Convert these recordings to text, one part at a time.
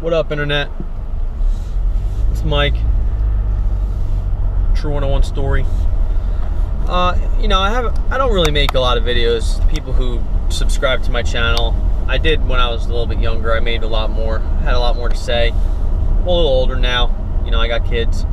What up, internet? It's Mike. True 101 story. I don't really make a lot of videos. People who subscribe to my channel, I did when I was a little bit younger. I made a lot more, had a lot more to say. I'm a little older now. I got kids.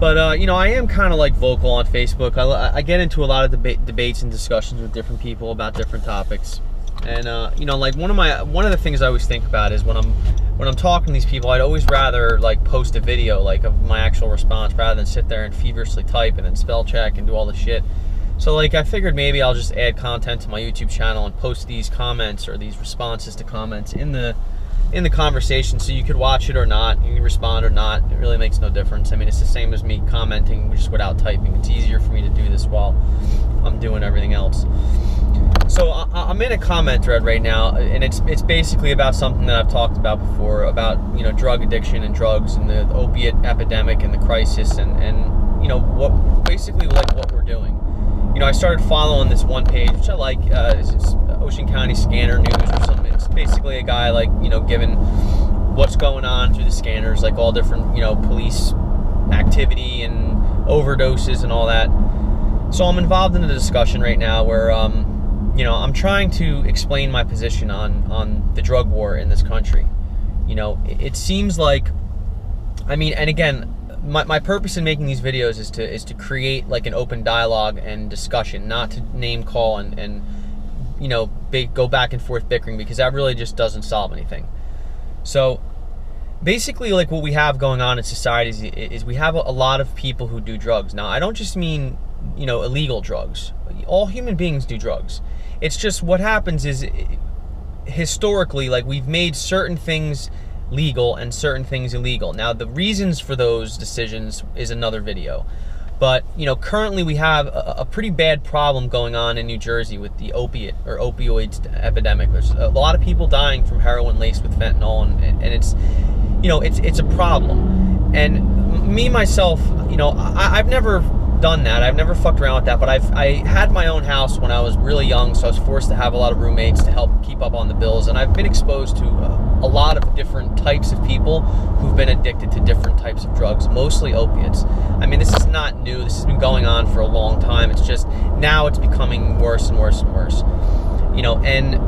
But, I am kind of like vocal on Facebook. I get into a lot of debates and discussions with different people about different topics. And, like one of the things I always think about is when I'm talking to these people, I'd always rather like post a video like of my actual response rather than sit there and feverishly type and then spell check and do all this shit. So like I figured maybe I'll just add content to my YouTube channel and post these comments or these responses to comments in the conversation, so you could watch it or not, you can respond or not. It really makes no difference. I mean, it's the same as me commenting just without typing. It's easier for me to do this while I'm doing everything else. So I'm in a comment thread right now, and it's basically about something that I've talked about before, about drug addiction and drugs and the opiate epidemic and the crisis and what basically like what we're doing. I started following this one page which I like. It's Ocean County Scanner News or something. It's basically a guy like giving what's going on through the scanners, like all different police activity and overdoses and all that. So I'm involved in a discussion right now where I'm trying to explain my position on the drug war in this country. It seems like, and again, my purpose in making these videos is to create like an open dialogue and discussion, not to name call and go back and forth bickering, because that really just doesn't solve anything. So basically, like what we have going on in society is we have a lot of people who do drugs. Now, I don't just mean illegal drugs. All human beings do drugs. It's just what happens is historically, like, we've made certain things legal and certain things illegal. Now, the reasons for those decisions is another video. But, currently we have a pretty bad problem going on in New Jersey with the opioids epidemic. There's a lot of people dying from heroin laced with fentanyl, and it's a problem. And me, myself, I've never done that. I've never fucked around with that, but I had my own house when I was really young, so I was forced to have a lot of roommates to help keep up on the bills, and I've been exposed to a lot of different types of people who've been addicted to different types of drugs, mostly opiates. I mean, this is not new. This has been going on for a long time. It's just now it's becoming worse and worse and worse. And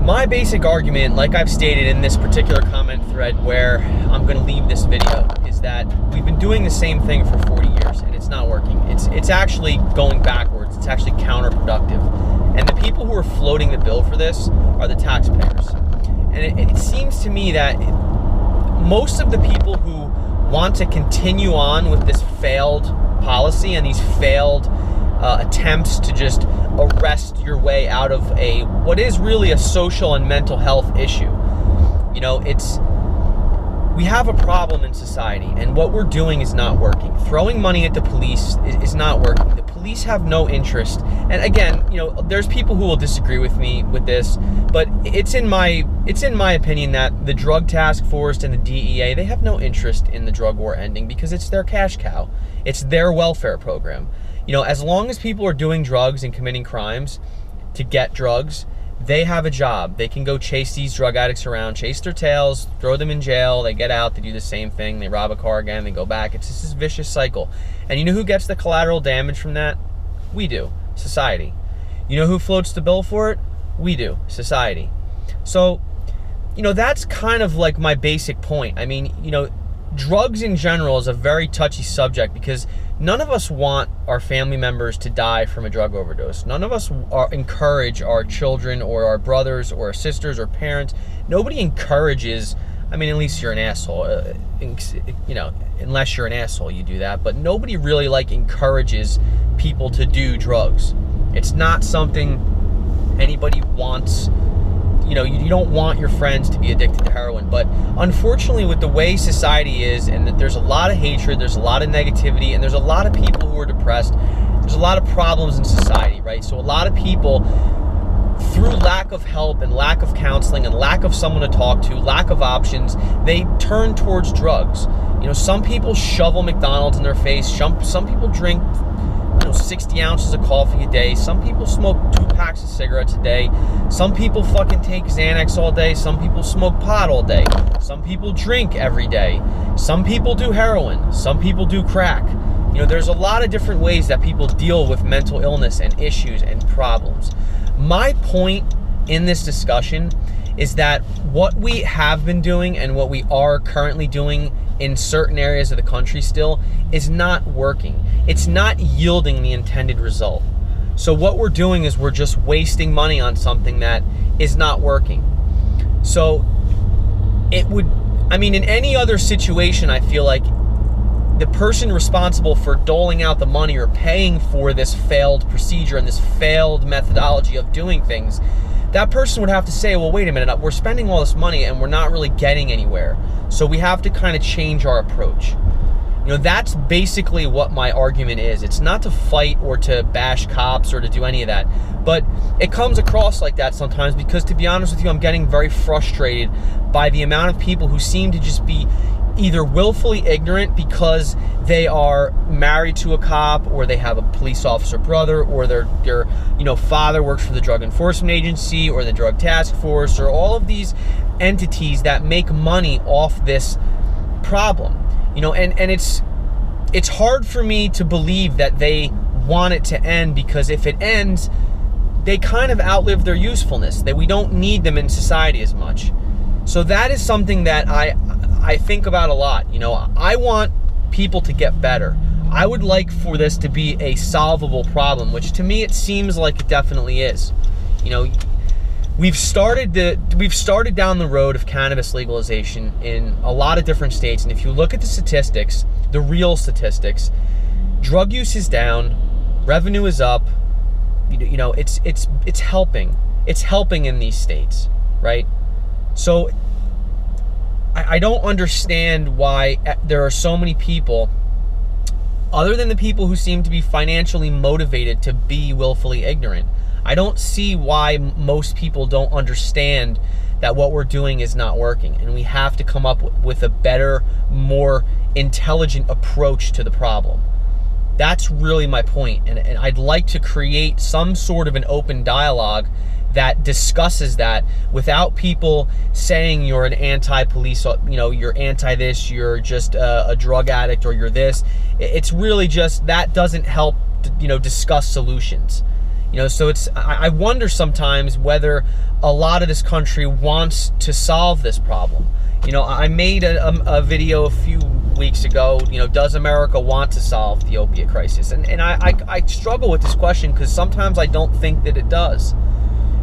my basic argument, like I've stated in this particular comment thread where I'm going to leave this video, is that we've been doing the same thing for 40 years and it's not working. It's actually going backwards. It's actually counterproductive. And the people who are floating the bill for this are the taxpayers. And it seems to me that most of the people who want to continue on with this failed policy and these failed attempts to just arrest your way out of what is really a social and mental health issue. We have a problem in society, and what we're doing is not working. Throwing money at the police is not working. The police have no interest. And again, there's people who will disagree with me with this, but it's in my opinion that the Drug Task Force and the DEA, they have no interest in the drug war ending because it's their cash cow. It's their welfare program. As long as people are doing drugs and committing crimes to get drugs, they have a job. They can go chase these drug addicts around, chase their tails, throw them in jail, they get out, they do the same thing, they rob a car again, they go back. It's just this vicious cycle. And who gets the collateral damage from that? We do, society. Who floats the bill for it? We do, society. So, that's kind of like my basic point. I mean, drugs in general is a very touchy subject because none of us want our family members to die from a drug overdose. None of us encourage our children or our brothers or our sisters or parents. Nobody encourages, at least you're an asshole, unless you're an asshole, you do that, but nobody really encourages people to do drugs. It's not something anybody wants. You don't want your friends to be addicted to heroin, but unfortunately with the way society is, and that there's a lot of hatred, there's a lot of negativity, and there's a lot of people who are depressed, there's a lot of problems in society, right? So a lot of people, through lack of help and lack of counseling and lack of someone to talk to, lack of options, they turn towards drugs. Some people shovel McDonald's in their face, some people drink 60 ounces of coffee a day. Some people smoke 2 packs of cigarettes a day. Some people fucking take Xanax all day. Some people smoke pot all day. Some people drink every day. Some people do heroin. Some people do crack. You know, there's a lot of different ways that people deal with mental illness and issues and problems. My point in this discussion is that what we have been doing and what we are currently doing in certain areas of the country still is not working. It's not yielding the intended result. So what we're doing is we're just wasting money on something that is not working. So it would, I mean, in any other situation, I feel like the person responsible for doling out the money or paying for this failed procedure and this failed methodology of doing things, that person would have to say, well, wait a minute, we're spending all this money and we're not really getting anywhere. So we have to kind of change our approach. You know, that's basically what my argument is. It's not to fight or to bash cops or to do any of that. But it comes across like that sometimes because, to be honest with you, I'm getting very frustrated by the amount of people who seem to just be either willfully ignorant because they are married to a cop, or they have a police officer brother, or their father works for the Drug Enforcement Agency or the Drug Task Force, or all of these entities that make money off this problem. You know, and it's hard for me to believe that they want it to end, because if it ends, they kind of outlive their usefulness, that we don't need them in society as much. So that is something that I think about a lot. You know, I want people to get better. I would like for this to be a solvable problem, which to me it seems like it definitely is. You know, we've started down the road of cannabis legalization in a lot of different states, and if you look at the statistics, the real statistics, drug use is down, revenue is up. You know, it's helping. It's helping in these states, right? So I don't understand why there are so many people, other than the people who seem to be financially motivated to be willfully ignorant. I don't see why most people don't understand that what we're doing is not working, and we have to come up with a better, more intelligent approach to the problem. That's really my point, and I'd like to create some sort of an open dialogue that discusses that without people saying you're an anti-police, you know, you're anti-this, you're just a drug addict, or you're this. It's really just, that doesn't help, you know, discuss solutions. You know, so I wonder sometimes whether a lot of this country wants to solve this problem. You know, I made a video a few weeks ago, you know, does America want to solve the opiate crisis? And I struggle with this question because sometimes I don't think that it does.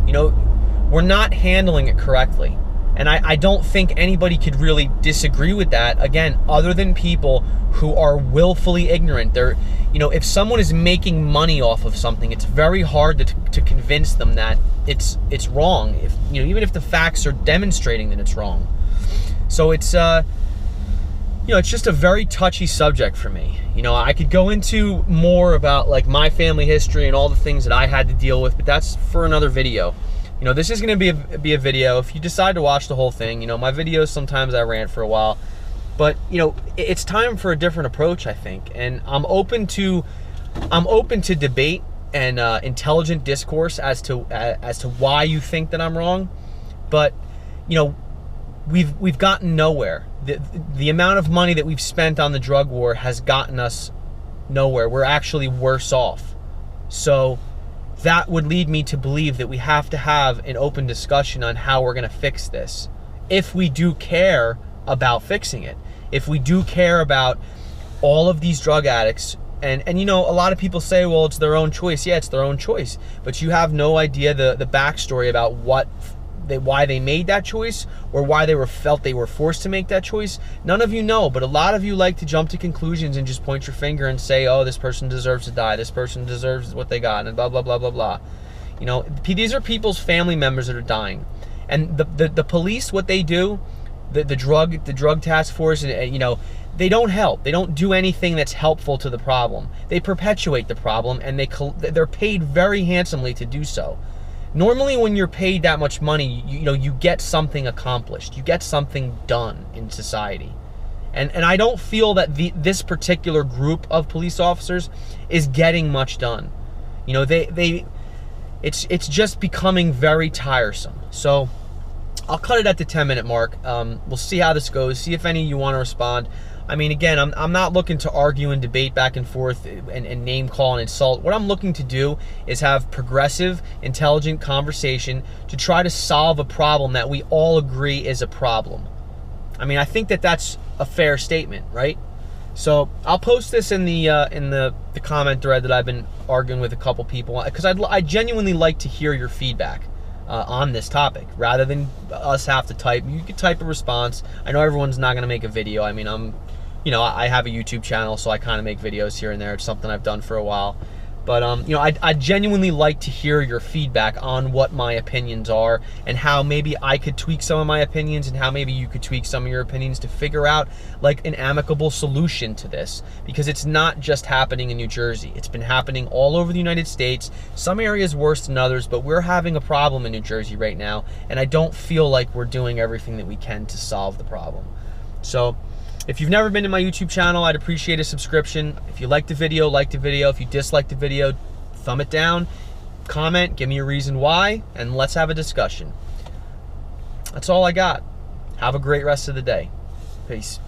You know, we're not handling it correctly. And I don't think anybody could really disagree with that, again, other than people who are willfully ignorant. They're, you know, if someone is making money off of something, it's very hard to convince them that it's wrong, if, you know, even if the facts are demonstrating that it's wrong. So it's, you know, it's just a very touchy subject for me. You know, I could go into more about like my family history and all the things that I had to deal with, but that's for another video. You know, this is going to be a video. If you decide to watch the whole thing, you know, my videos, sometimes I rant for a while, but you know, it's time for a different approach, I think. And I'm open to debate and intelligent discourse as to why you think that I'm wrong. But you know, we've gotten nowhere. The amount of money that we've spent on the drug war has gotten us nowhere. We're actually worse off. So that would lead me to believe that we have to have an open discussion on how we're going to fix this. If we do care about fixing it. If we do care about all of these drug addicts, and you know, a lot of people say, well, it's their own choice. Yeah, it's their own choice. But you have no idea the backstory about why they made that choice, or why they felt they were forced to make that choice. None of you know, but a lot of you like to jump to conclusions and just point your finger and say, oh, this person deserves to die, this person deserves what they got, and blah, blah, blah, blah, blah. You know, these are people's family members that are dying. And the police, what they do, the drug task force, you know, they don't help. They don't do anything that's helpful to the problem. They perpetuate the problem, and they're paid very handsomely to do so. Normally, when you're paid that much money, you know, you get something accomplished. You get something done in society. And I don't feel that this particular group of police officers is getting much done. You know, it's just becoming very tiresome. So I'll cut it at the 10-minute mark. We'll see how this goes. See if any of you want to respond. I mean, again, I'm not looking to argue and debate back and forth and name call and insult. What I'm looking to do is have progressive, intelligent conversation to try to solve a problem that we all agree is a problem. I mean, I think that that's a fair statement, right? So I'll post this in the comment thread that I've been arguing with a couple people, because I genuinely like to hear your feedback on this topic rather than us have to type. You could type a response. I know everyone's not going to make a video. I mean, I have a YouTube channel, so I kind of make videos here and there. It's something I've done for a while. But, I genuinely like to hear your feedback on what my opinions are and how maybe I could tweak some of my opinions and how maybe you could tweak some of your opinions to figure out, like, an amicable solution to this. Because it's not just happening in New Jersey. It's been happening all over the United States. Some areas worse than others, but we're having a problem in New Jersey right now, and I don't feel like we're doing everything that we can to solve the problem. So if you've never been to my YouTube channel, I'd appreciate a subscription. If you liked the video, like the video. If you disliked the video, thumb it down, comment, give me a reason why, and let's have a discussion. That's all I got. Have a great rest of the day. Peace.